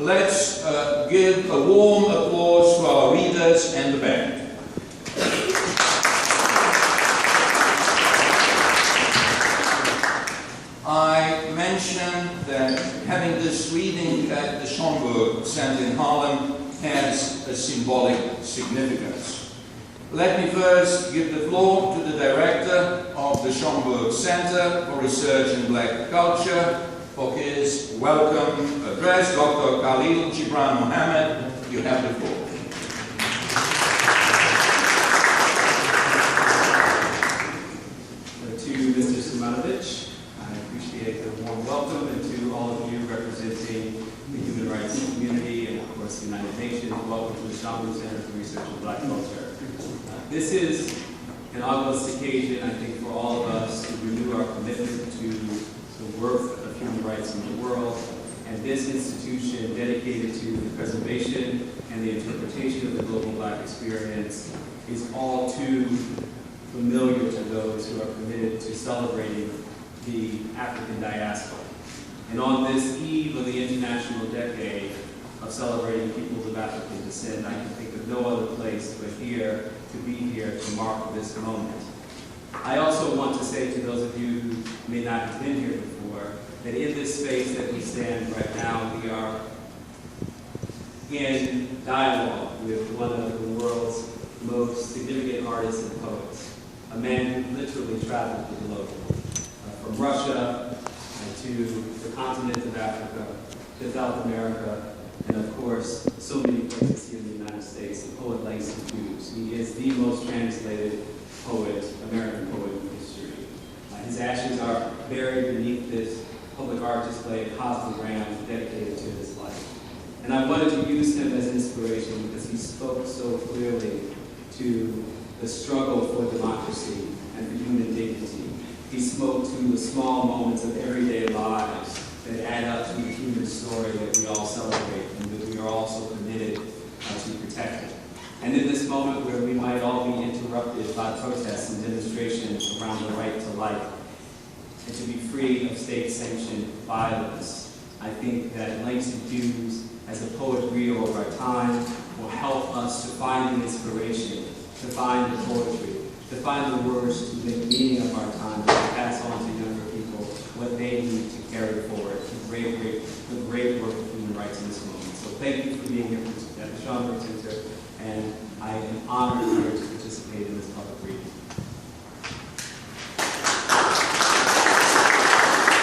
let's give a warm applause to our readers and the band. I mentioned that having this reading at the Schomburg Center in Harlem has a symbolic significance. Let me first give the floor to the director of the Schomburg Center for Research in Black Culture for his welcome address. Dr. Khalil Mohammed, you have the floor. To Mr. Simonovich, I appreciate the warm welcome, and to all of you representing the human rights community and, of course, the United Nations, welcome to the Schomburg Center for Research in Black Culture. This is an august occasion, I think, for all of us to renew our commitment to the worth of human rights in the world, and this institution dedicated to the preservation and the interpretation of the global Black experience is all too familiar to those who are committed to celebrating the African diaspora. And on this eve of the International Decade of celebrating peoples of African descent, I can think of no other place but here to be here to mark this moment. I also want to say to those of you who may not have been here before, that in this space that we stand right now, we are in dialogue with one of the world's most significant artists and poets, a man who literally traveled the globe, from Russia to the continent of Africa, to South America, and of course, so many places here in the United States, the poet Langston Hughes. He is the most translated poet, American poet in history. His ashes are buried beneath this public art display at Cosmogram dedicated to his life. And I wanted to use him as inspiration because he spoke so clearly to the struggle for democracy and for human dignity. He spoke to the small moments of everyday lives that add up to the human story that we all celebrate and that we are also committed to protecting. And in this moment where we might all be interrupted by protests and demonstrations around the right to life and to be free of state-sanctioned violence, I think that Langston Hughes, as a poet griot of our time, will help us to find the inspiration, to find the poetry, to find the words to make meaning of our time, and to pass on to younger people what they need to carry forward the great work of human rights in this moment. So thank you for being here at the Schomburg Center, and I am honored here to participate in this public reading.